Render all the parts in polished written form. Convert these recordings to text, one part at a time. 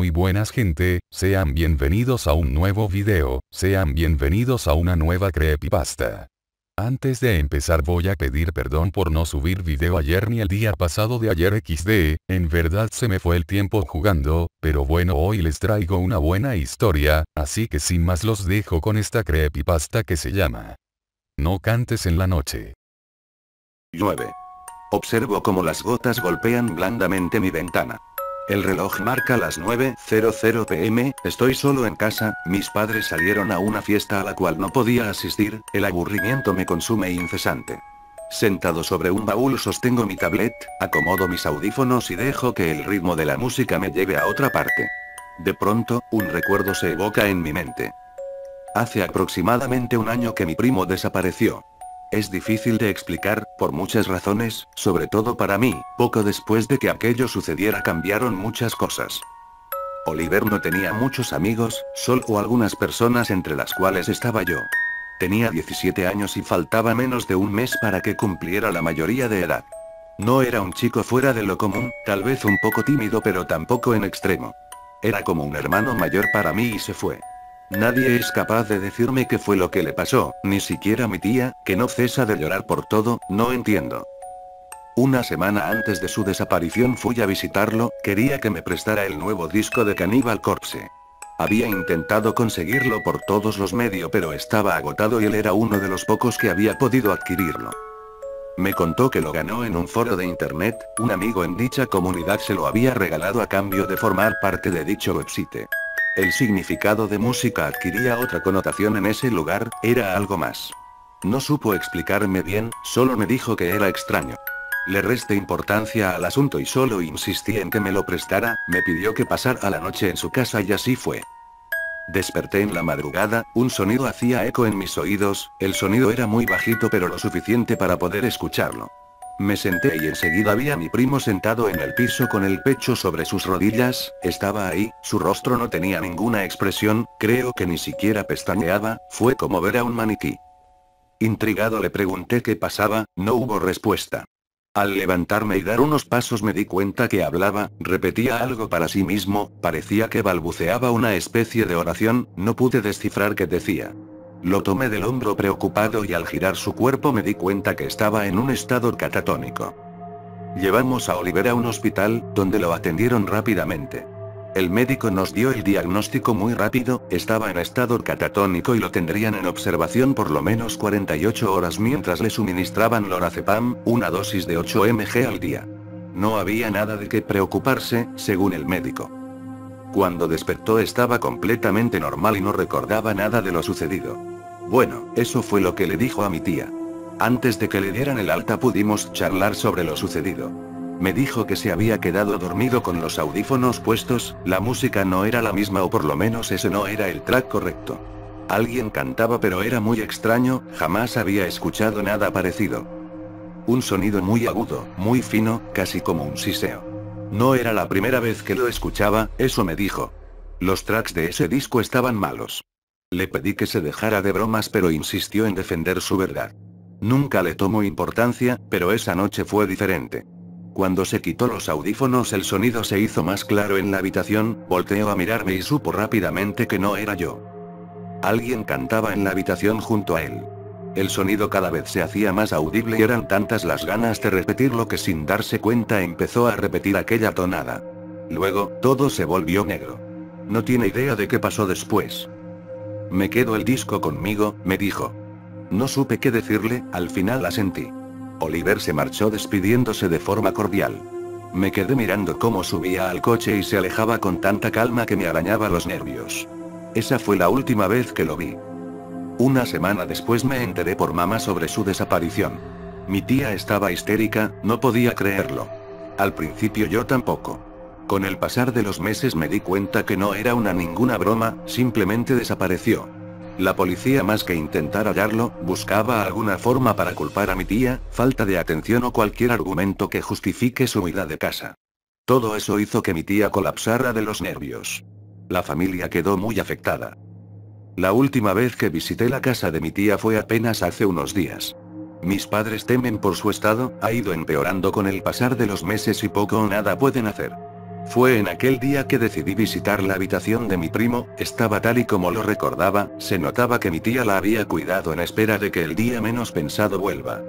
Muy buenas gente, sean bienvenidos a un nuevo video, sean bienvenidos a una nueva creepypasta. Antes de empezar voy a pedir perdón por no subir video ayer ni el día pasado de ayer XD, en verdad se me fue el tiempo jugando, pero bueno hoy les traigo una buena historia, así que sin más los dejo con esta creepypasta que se llama No cantes en la noche. 9. Observo cómo las gotas golpean blandamente mi ventana. El reloj marca las 9:00 pm, estoy solo en casa, mis padres salieron a una fiesta a la cual no podía asistir, el aburrimiento me consume incesante. Sentado sobre un baúl sostengo mi tablet, acomodo mis audífonos y dejo que el ritmo de la música me lleve a otra parte. De pronto, un recuerdo se evoca en mi mente. Hace aproximadamente un año que mi primo desapareció. Es difícil de explicar, por muchas razones, sobre todo para mí, poco después de que aquello sucediera cambiaron muchas cosas. Oliver no tenía muchos amigos, solo algunas personas entre las cuales estaba yo. Tenía 17 años y faltaba menos de un mes para que cumpliera la mayoría de edad. No era un chico fuera de lo común, tal vez un poco tímido pero tampoco en extremo. Era como un hermano mayor para mí y se fue. Nadie es capaz de decirme qué fue lo que le pasó, ni siquiera mi tía, que no cesa de llorar por todo, no entiendo. Una semana antes de su desaparición fui a visitarlo, quería que me prestara el nuevo disco de Cannibal Corpse. Había intentado conseguirlo por todos los medios pero estaba agotado y él era uno de los pocos que había podido adquirirlo. Me contó que lo ganó en un foro de internet, un amigo en dicha comunidad se lo había regalado a cambio de formar parte de dicho website. El significado de música adquiría otra connotación en ese lugar, era algo más. No supo explicarme bien, solo me dijo que era extraño. Le resté importancia al asunto y solo insistí en que me lo prestara, me pidió que pasara la noche en su casa y así fue. Desperté en la madrugada, un sonido hacía eco en mis oídos, el sonido era muy bajito pero lo suficiente para poder escucharlo. Me senté y enseguida vi a mi primo sentado en el piso con el pecho sobre sus rodillas, estaba ahí, su rostro no tenía ninguna expresión, creo que ni siquiera pestañeaba, fue como ver a un maniquí. Intrigado le pregunté qué pasaba, no hubo respuesta. Al levantarme y dar unos pasos me di cuenta que hablaba, repetía algo para sí mismo, parecía que balbuceaba una especie de oración, no pude descifrar qué decía. Lo tomé del hombro preocupado y al girar su cuerpo me di cuenta que estaba en un estado catatónico. Llevamos a Oliver a un hospital, donde lo atendieron rápidamente. El médico nos dio el diagnóstico muy rápido, estaba en estado catatónico y lo tendrían en observación por lo menos 48 horas mientras le suministraban lorazepam, una dosis de 8 mg al día. No había nada de qué preocuparse, según el médico. Cuando despertó estaba completamente normal y no recordaba nada de lo sucedido. Bueno, eso fue lo que le dijo a mi tía. Antes de que le dieran el alta pudimos charlar sobre lo sucedido. Me dijo que se había quedado dormido con los audífonos puestos, la música no era la misma o por lo menos ese no era el track correcto. Alguien cantaba pero era muy extraño, jamás había escuchado nada parecido. Un sonido muy agudo, muy fino, casi como un siseo. No era la primera vez que lo escuchaba, eso me dijo. Los tracks de ese disco estaban malos. Le pedí que se dejara de bromas pero insistió en defender su verdad. Nunca le tomó importancia, pero esa noche fue diferente. Cuando se quitó los audífonos el sonido se hizo más claro en la habitación, volteó a mirarme y supo rápidamente que no era yo. Alguien cantaba en la habitación junto a él. El sonido cada vez se hacía más audible y eran tantas las ganas de repetirlo que sin darse cuenta empezó a repetir aquella tonada. Luego, todo se volvió negro. No tiene idea de qué pasó después. Me quedo el disco conmigo, me dijo. No supe qué decirle, al final asentí. Oliver se marchó despidiéndose de forma cordial. Me quedé mirando cómo subía al coche y se alejaba con tanta calma que me arañaba los nervios. Esa fue la última vez que lo vi. Una semana después me enteré por mamá sobre su desaparición. Mi tía estaba histérica, no podía creerlo. Al principio yo tampoco. Con el pasar de los meses me di cuenta que no era ninguna broma, simplemente desapareció. La policía más que intentar hallarlo, buscaba alguna forma para culpar a mi tía, falta de atención o cualquier argumento que justifique su huida de casa. Todo eso hizo que mi tía colapsara de los nervios. La familia quedó muy afectada. La última vez que visité la casa de mi tía fue apenas hace unos días. Mis padres temen por su estado, ha ido empeorando con el pasar de los meses y poco o nada pueden hacer. Fue en aquel día que decidí visitar la habitación de mi primo, estaba tal y como lo recordaba, se notaba que mi tía la había cuidado en espera de que el día menos pensado vuelva.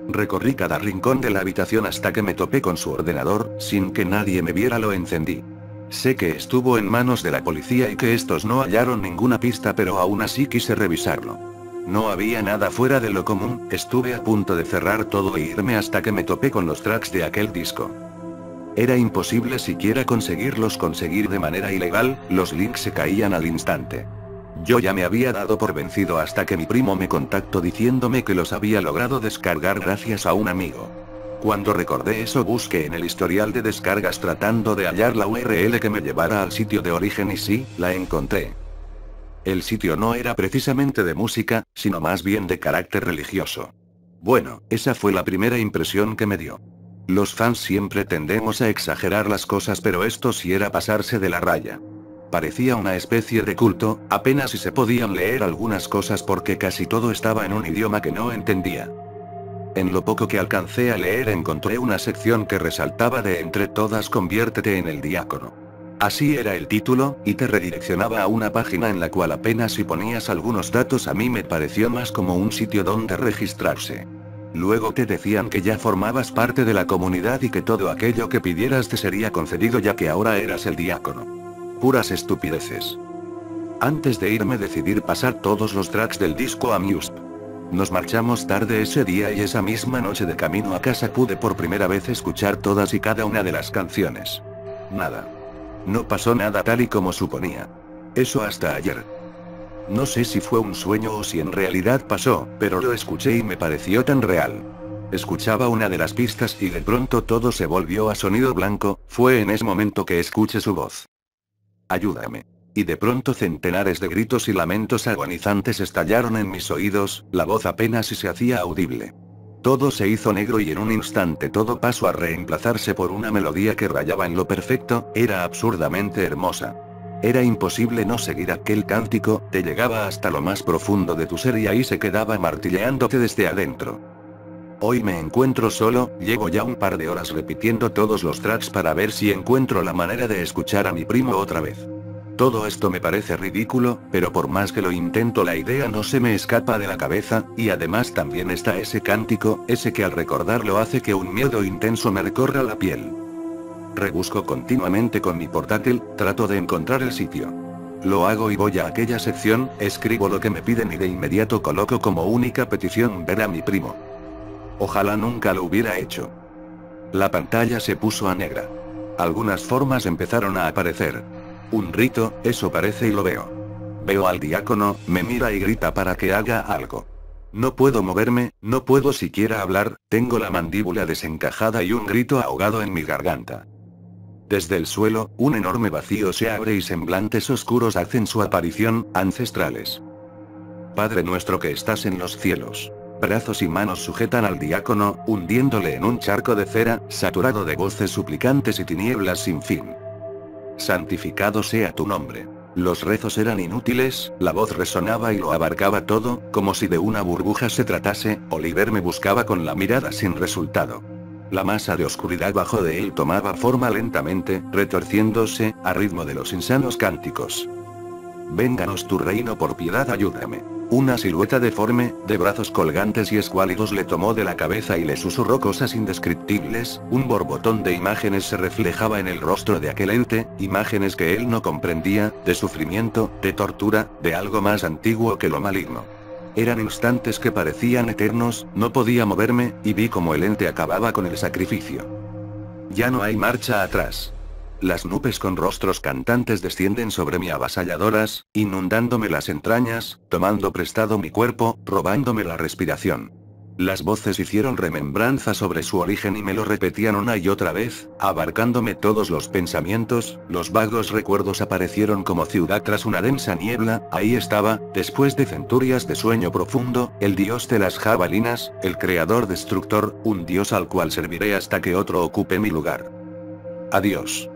Recorrí cada rincón de la habitación hasta que me topé con su ordenador, sin que nadie me viera lo encendí. Sé que estuvo en manos de la policía y que estos no hallaron ninguna pista, pero aún así quise revisarlo. No había nada fuera de lo común, estuve a punto de cerrar todo e irme hasta que me topé con los tracks de aquel disco. Era imposible siquiera conseguir de manera ilegal, los links se caían al instante. Yo ya me había dado por vencido hasta que mi primo me contactó diciéndome que los había logrado descargar gracias a un amigo. Cuando recordé eso busqué en el historial de descargas tratando de hallar la URL que me llevara al sitio de origen y sí, la encontré. El sitio no era precisamente de música, sino más bien de carácter religioso. Bueno, esa fue la primera impresión que me dio. Los fans siempre tendemos a exagerar las cosas, pero esto sí era pasarse de la raya. Parecía una especie de culto, apenas si se podían leer algunas cosas porque casi todo estaba en un idioma que no entendía. En lo poco que alcancé a leer encontré una sección que resaltaba de entre todas: conviértete en el diácono. Así era el título, y te redireccionaba a una página en la cual apenas si ponías algunos datos. A mí me pareció más como un sitio donde registrarse. Luego te decían que ya formabas parte de la comunidad y que todo aquello que pidieras te sería concedido ya que ahora eras el diácono. Puras estupideces. Antes de irme decidí pasar todos los tracks del disco a Musp. Nos marchamos tarde ese día y esa misma noche de camino a casa pude por primera vez escuchar todas y cada una de las canciones. Nada. No pasó nada tal y como suponía. Eso hasta ayer. No sé si fue un sueño o si en realidad pasó, pero lo escuché y me pareció tan real. Escuchaba una de las pistas y de pronto todo se volvió a sonido blanco, fue en ese momento que escuché su voz. Ayúdame. Y de pronto centenares de gritos y lamentos agonizantes estallaron en mis oídos, la voz apenas si se hacía audible. Todo se hizo negro y en un instante todo pasó a reemplazarse por una melodía que rayaba en lo perfecto, era absurdamente hermosa. Era imposible no seguir aquel cántico, te llegaba hasta lo más profundo de tu ser y ahí se quedaba martilleándote desde adentro. Hoy me encuentro solo, llevo ya un par de horas repitiendo todos los tracks para ver si encuentro la manera de escuchar a mi primo otra vez. Todo esto me parece ridículo, pero por más que lo intento la idea no se me escapa de la cabeza, y además también está ese cántico, ese que al recordarlo hace que un miedo intenso me recorra la piel. Rebusco continuamente con mi portátil, trato de encontrar el sitio. Lo hago y voy a aquella sección, escribo lo que me piden y de inmediato coloco como única petición ver a mi primo. Ojalá nunca lo hubiera hecho. La pantalla se puso a negra. Algunas formas empezaron a aparecer. Un rito, eso parece y lo veo. Veo al diácono, me mira y grita para que haga algo. No puedo moverme, no puedo siquiera hablar, tengo la mandíbula desencajada y un grito ahogado en mi garganta. Desde el suelo, un enorme vacío se abre y semblantes oscuros hacen su aparición, ancestrales. Padre nuestro que estás en los cielos. Brazos y manos sujetan al diácono, hundiéndole en un charco de cera, saturado de voces suplicantes y tinieblas sin fin. Santificado sea tu nombre. Los rezos eran inútiles, la voz resonaba y lo abarcaba todo, como si de una burbuja se tratase. Oliver me buscaba con la mirada sin resultado. La masa de oscuridad bajo de él tomaba forma lentamente, retorciéndose, a ritmo de los insanos cánticos. Vénganos tu reino, por piedad ayúdame. Una silueta deforme, de brazos colgantes y escuálidos le tomó de la cabeza y le susurró cosas indescriptibles, un borbotón de imágenes se reflejaba en el rostro de aquel ente, imágenes que él no comprendía, de sufrimiento, de tortura, de algo más antiguo que lo maligno. Eran instantes que parecían eternos, no podía moverme, y vi como el ente acababa con el sacrificio. Ya no hay marcha atrás. Las nubes con rostros cantantes descienden sobre mí avasalladoras, inundándome las entrañas, tomando prestado mi cuerpo, robándome la respiración. Las voces hicieron remembranza sobre su origen y me lo repetían una y otra vez, abarcándome todos los pensamientos. Los vagos recuerdos aparecieron como ciudad tras una densa niebla. Ahí estaba, después de centurias de sueño profundo, el dios de las jabalinas, el creador destructor, un dios al cual serviré hasta que otro ocupe mi lugar. Adiós.